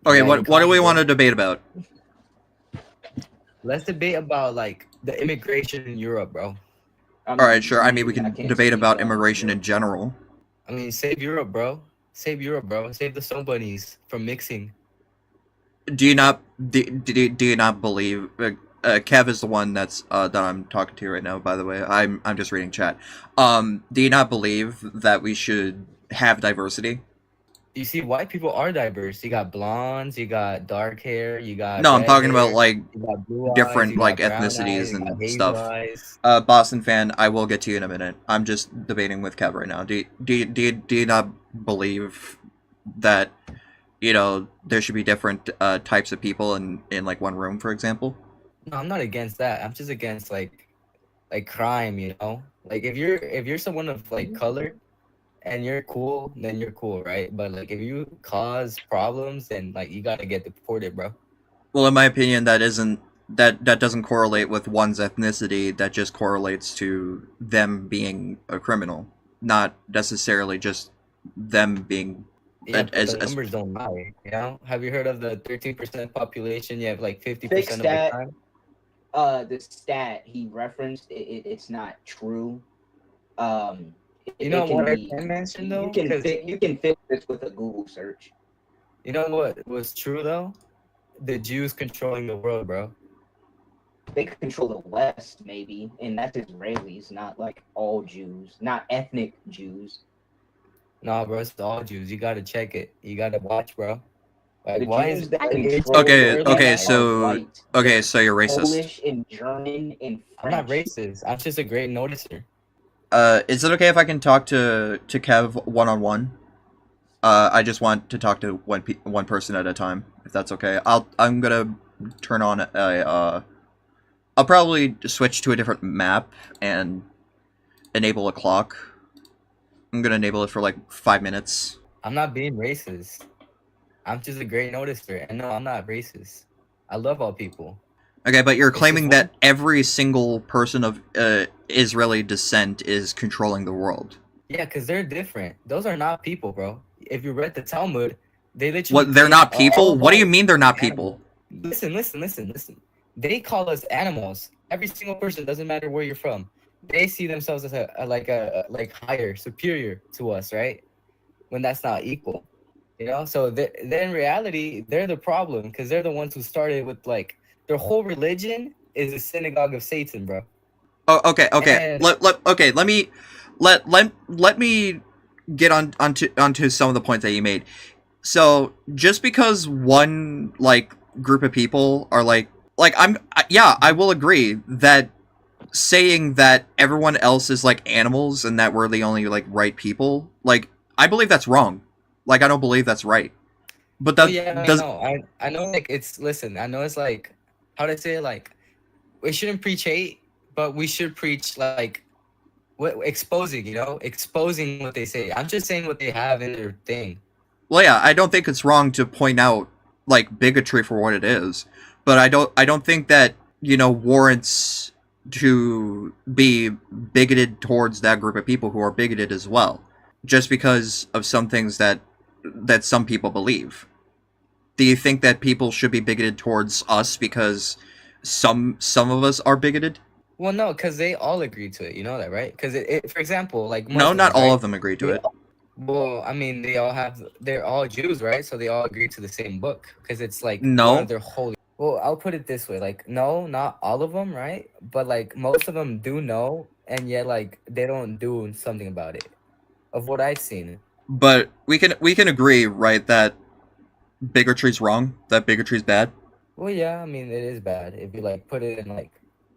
Okay, Yeah, you what caught do me, we want bro. to debate about? Let's debate about like the immigration in Europe, bro. All right, sure. I mean, we I can can't debate speak about on immigration in Europe. general. I mean, save Europe, bro. Save Europe, bro. Save the snow bunnies from mixing. Do you not do you not believe? Kev is the one that I'm talking to right now. By the way, I'm just reading chat. Do you not believe that we should have diversity? You see, white people are diverse. You got blondes, you got dark hair, you got No, I'm red talking about hair, like you got blue eyes, different you like got brown eyes, ethnicities you got and hazel stuff. eyes. Boston fan, I will get to you in a minute. I'm just debating with Kev right now. Do you not believe that there should be different types of people in like one room, for example? No, I'm not against that. I'm just against like crime, you know? Like if you're someone of like color and you're cool, then you're cool, right? But like if you cause problems, then like you gotta get deported, bro. Well, in my opinion, that doesn't correlate with one's ethnicity. That just correlates to them being a criminal, not necessarily just them being Yeah, but the as numbers don't lie, you know? Have you heard of the 13% population? You have like Fix 50% of the that. crime. The stat he referenced, it's not true. Um, You it know can what I be. can mention though? You can fix this with a Google search. You know what was true though? The Jews controlling the world, bro. They control the West, maybe, and that's Israelis, not like all Jews, not ethnic Jews. Nah, bro, it's all Jews. You gotta check it. You gotta watch, bro. Like, The why is Jews that it's control the okay. clearly Okay, West are divided? so white. okay, They're so you're racist. Polish and German and I'm not French. racist. I'm just a great noticer. Is it okay if I can talk to Kev one on one? I just want to talk to one person at a time, if that's okay. I'm gonna turn on I'll probably switch to a different map and enable a clock. I'm gonna enable it for like 5 minutes. I'm not being racist. I'm just a great noticer. And no, I'm not racist. I love all people. Okay, but you're It's just claiming that every single person of Israeli descent is controlling the world. yeah, because they're different. Those are not people, bro. If you read the Talmud, they literally What? They're paint not all people? of What do us you mean they're not animals. people? Listen. They call us animals. Every single person, doesn't matter where you're from. They see themselves as like higher, superior to us, right? When that's not equal, you know. So then in reality, they're the problem because they're the ones who started with like their whole religion is a synagogue of Satan, bro. Oh, okay. And Let me get onto some of the points that you made. So just because one like group of people are yeah, I will agree that saying that everyone else is like animals and that we're the only like right people, like I believe that's wrong. Like I don't believe that's right. But oh that yeah, I does know. I know. Like it's listen. I know it's like how to say it, like we shouldn't preach hate, but we should preach like what exposing. You know, exposing what they say. I'm just saying what they have in their thing. well, yeah, I don't think it's wrong to point out like bigotry for what it is, but I don't think that warrants to be bigoted towards that group of people who are bigoted as well, just because of some things that some people believe. Do you think that people should be bigoted towards us because some of us are bigoted? Well, no, because they all agree to it. You know that, right? Because for example, like No, not Muslims, all right? of them agree to They it. well, I mean, they're all Jews, right? So they all agree to the same book because it's like one of No, their holy. Well, I'll put it this way, like, no, not all of them, right? But like most of them do know, and yet like they don't do something about it. Of what I've seen. but we can agree, right, that bigotry's wrong, that bigotry's bad. Well, yeah, I mean, it is bad if you like put it in like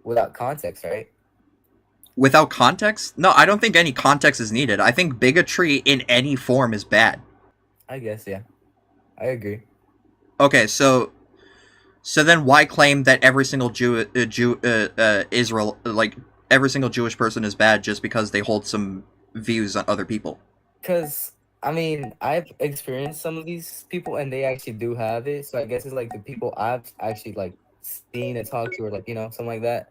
without context, right? Without context? No, I don't think any context is needed. I think bigotry in any form is bad. I guess, yeah, I agree. Okay, so then why claim that every single Israel, like every single Jewish person is bad just because they hold some views on other people? Because I mean, I've experienced some of these people, and they actually do have it. So I guess it's like the people I've actually like seen and talked to, or like something like that,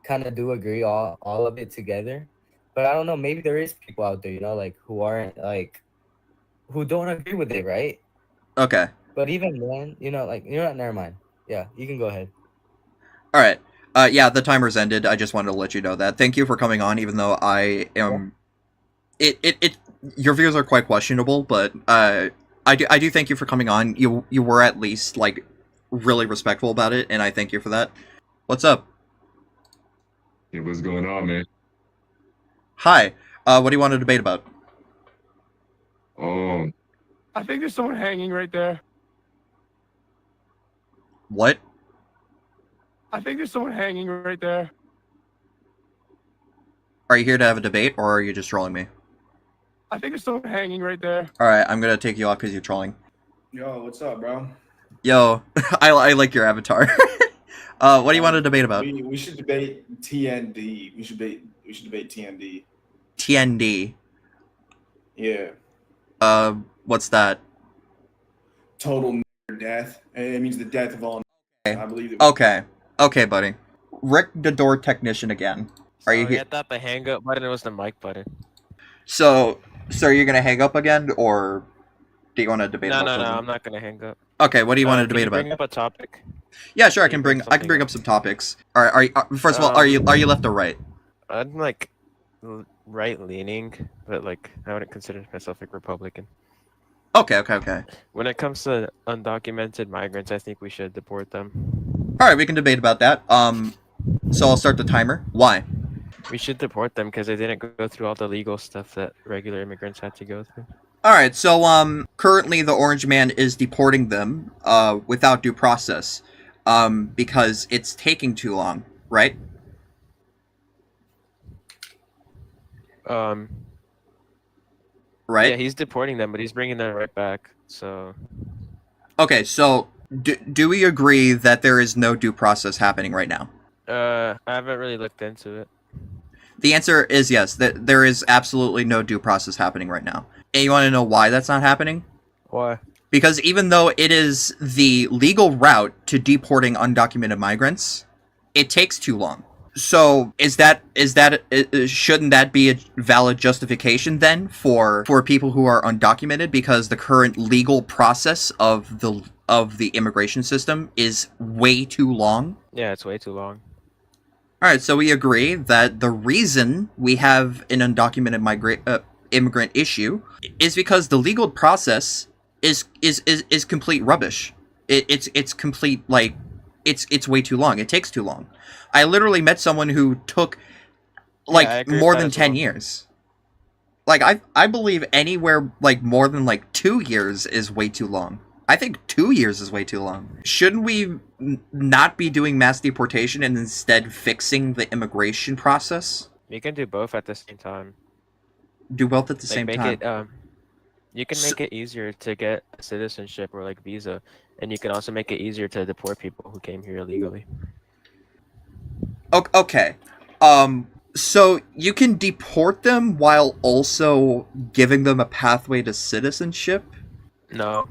kind of do agree all of it together. But I don't know. Maybe there is people out there, like who aren't like who don't agree with it, right? Okay. But even then, like never mind. Yeah, you can go ahead. All right. Yeah, the timer's ended. I just wanted to let you know that. Thank you for coming on, even though I am. It your views are quite questionable, but I do thank you for coming on. You were at least like really respectful about it, and I thank you for that. What's up? Hey, what's going on, man? Hi. What do you want to debate about? Um, I think there's someone hanging right there. What? I think there's someone hanging right there. Are you here to have a debate, or are you just trolling me? I think there's someone hanging right there. All right, I'm gonna take you off because you're trolling. Yo, what's up, bro? Yo, I like your avatar. What do you want to debate about? We should debate TND. We should debate TND. TND. Yeah, What's that? total death. It means the death of all. Okay. I believe it. Okay, buddy. Rick the door technician again. Are you Sorry, here? I thought the hang up button was the mic button. So are you gonna hang up again, or do you want to debate No, about something? I'm not gonna hang up. Okay, what do you want to Can debate you about? bring up a topic? Yeah, sure. I can can you bring bring up some topics. All right. Are you, first of all, are you left or right? I'm like right leaning, but like I wouldn't consider myself like Republican. Okay. When it comes to undocumented migrants, I think we should deport them. All right, we can debate about that. So I'll start the timer. Why? We should deport them because they didn't go through all the legal stuff that regular immigrants had to go through. All right. So currently the Orange Man is deporting them without due process because it's taking too long, right? Right. Yeah, he's deporting them, but he's bringing them right back. So Okay. So do we agree that there is no due process happening right now? I haven't really looked into it. The answer is yes. That there is absolutely no due process happening right now. And you want to know why that's not happening? Why? Because even though it is the legal route to deporting undocumented migrants, it takes too long. So shouldn't that be a valid justification then for people who are undocumented, because the current legal process of the immigration system is way too long? Yeah, it's way too long. All right, so we agree that the reason we have an undocumented immigrant issue is because the legal process is complete rubbish. It's complete, like, it's way too long. It takes too long. I literally met someone who took like I agree with more that than as 10 well. years. Like I believe anywhere like more than like 2 years is way too long. I think 2 years is way too long. Shouldn't we not be doing mass deportation and instead fixing the immigration process? You can do both at the same time. Do both at the Like same make time. it you can make it easier to get citizenship or like visa, and you can also make it easier to deport people who came here illegally. Okay. So you can deport them while also giving them a pathway to citizenship? No,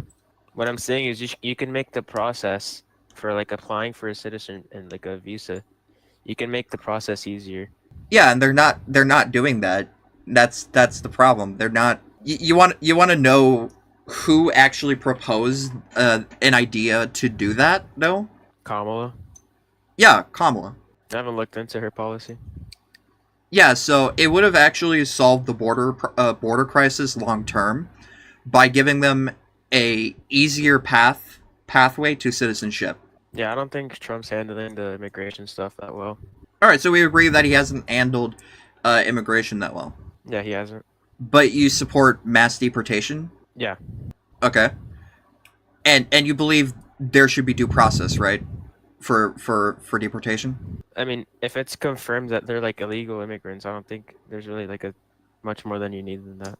what I'm saying is you can make the process for like applying for a citizen and like a visa. You can make the process easier. Yeah, and they're not doing that. That's the problem. They're not. You want to know who actually proposed an idea to do that? No. Kamala, Yeah, Kamala. I haven't looked into her policy. Yeah, so it would have actually solved the border crisis long term by giving them a easier pathway to citizenship. Yeah, I don't think Trump's handling the immigration stuff that well. All right, so we agree that he hasn't handled immigration that well. Yeah, he hasn't. But you support mass deportation? Yeah. Okay. And you believe there should be due process, right? For deportation? I mean, if it's confirmed that they're like illegal immigrants, I don't think there's really like a much more than you need than that.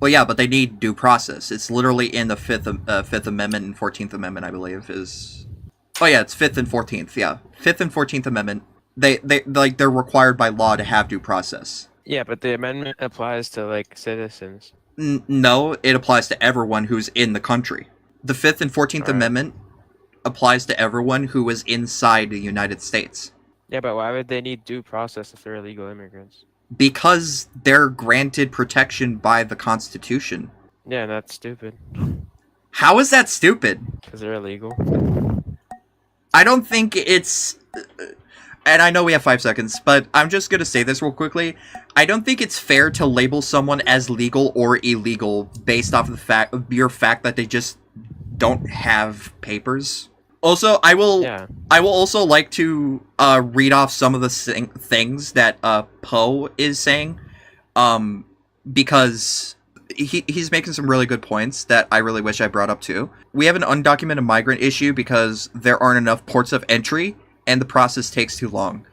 Well, yeah, but they need due process. It's literally in the Fifth Amendment and 14th Amendment, I believe, is. Oh yeah, it's 5th and 14th. Yeah, 5th and 14th Amendment. They're required by law to have due process. Yeah, but the amendment applies to like citizens. No, it applies to everyone who's in the country. The 5th and 14th Alright. Amendment applies to everyone who is inside the United States. Yeah, but why would they need due process if they're illegal immigrants? Because they're granted protection by the Constitution. Yeah, that's stupid. How is that stupid? Because they're illegal. I don't think it's. And I know we have 5 seconds, but I'm just gonna say this real quickly. I don't think it's fair to label someone as legal or illegal based off of the mere fact that they just don't have papers. Also, I will also like to read off some of the things that Poe is saying, because he's making some really good points that I really wish I brought up too. We have an undocumented migrant issue because there aren't enough ports of entry and the process takes too long.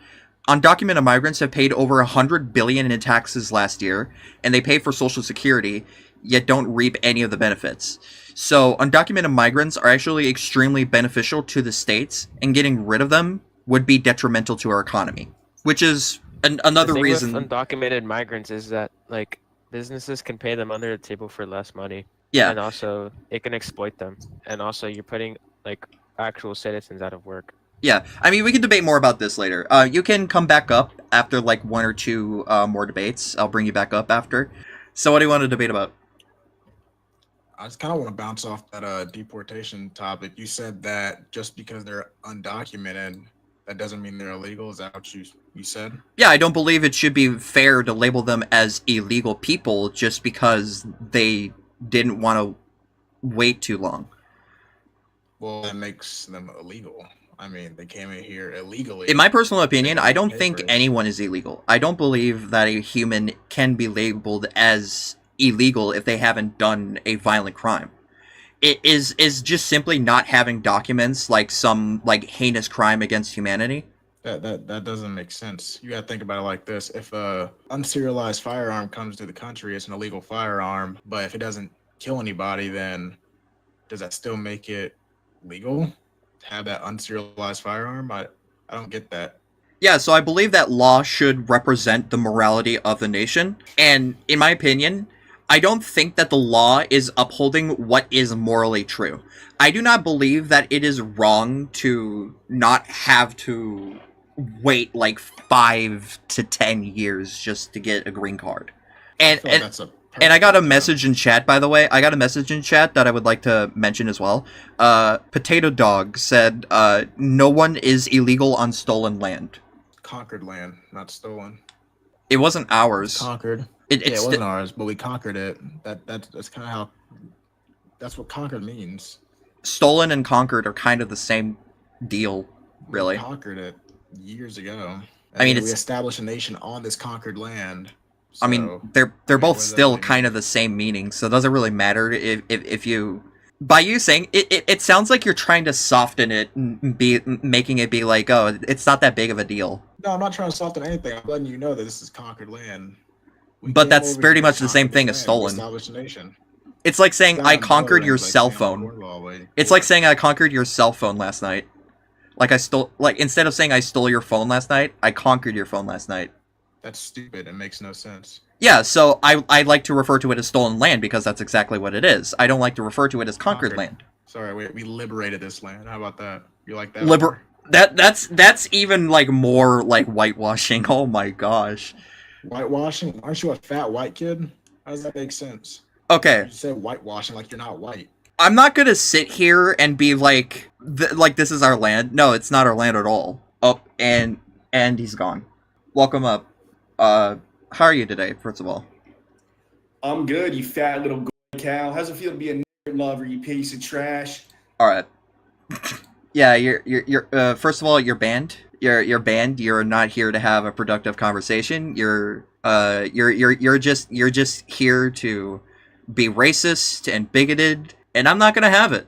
Undocumented migrants have paid over $100 billion in taxes last year, and they pay for Social Security, yet don't reap any of the benefits. So undocumented migrants are actually extremely beneficial to the states, and getting rid of them would be detrimental to our economy, which is another The thing reason. with undocumented migrants is that like businesses can pay them under the table for less money. Yeah. And also it can exploit them. And also you're putting like actual citizens out of work. Yeah, I mean, we can debate more about this later. You can come back up after like 1 or 2 more debates. I'll bring you back up after. So what do you want to debate about? I just kind of want to bounce off that deportation topic. You said that just because they're undocumented, that doesn't mean they're illegal. Is that what you said? Yeah, I don't believe it should be fair to label them as illegal people just because they didn't want to wait too long. Well, that makes them illegal. I mean, they came in here illegally. In my personal opinion, They I don't have think papers. anyone is illegal. I don't believe that a human can be labeled as illegal if they haven't done a violent crime. It is just simply not having documents like some like heinous crime against humanity. That doesn't make sense. You gotta think about it like this: if a unserialized firearm comes to the country, it's an illegal firearm. But if it doesn't kill anybody, then does that still make it legal to have that unserialized firearm? I don't get that. Yeah, so I believe that law should represent the morality of the nation. And in my opinion, I don't think that the law is upholding what is morally true. I do not believe that it is wrong to not have to wait like 5 to 10 years just to get a green card. I feel like that's a And I got a perfect- message in chat, by the way. I got a message in chat that I would like to mention as well. Potato Dog said, no one is illegal on stolen land. conquered land, not stolen. It wasn't ours. Conquered. It Yeah, it wasn't ours, but we conquered it. That's kind of how. That's what conquered means. Stolen and conquered are kind of the same deal, really. We conquered it years ago. I mean, we it's- established a nation on this conquered land. I mean, So, they're yeah, both what does that still mean? kind of the same meaning, so it doesn't really matter if you. By you saying it sounds like you're trying to soften it and be making it be like, oh, it's not that big of a deal. no, I'm not trying to soften anything. I'm letting you know that this is conquered land. We But came that's over pretty here much to the same conquer thing this as land. stolen. We established a nation. It's like saying It's I not conquered your Borderlands, like cell Sam phone. Cornwall way. It's like saying I conquered your cell phone last night. Like I stole, like instead of saying I stole your phone last night, I conquered your phone last night. That's stupid. It makes no sense. Yeah, so I like to refer to it as stolen land because that's exactly what it is. I don't like to refer to it as conquered Conquered. land. Sorry, we liberated this land. How about that? You like that? That's even like more like whitewashing. Oh my gosh. Whitewashing? Aren't you a fat white kid? How does that make sense? Okay, You said whitewashing like you're not white. I'm not gonna sit here and be like like this is our land. No, it's not our land at all. Oh, and he's gone. Welcome up. How are you today? First of all. I'm good, you fat little cow. How's it feel to be a nerd lover, you piece of trash? All right. Yeah, you're first of all, you're banned. You're banned. You're not here to have a productive conversation. You're just here to be racist and bigoted, and I'm not gonna have it.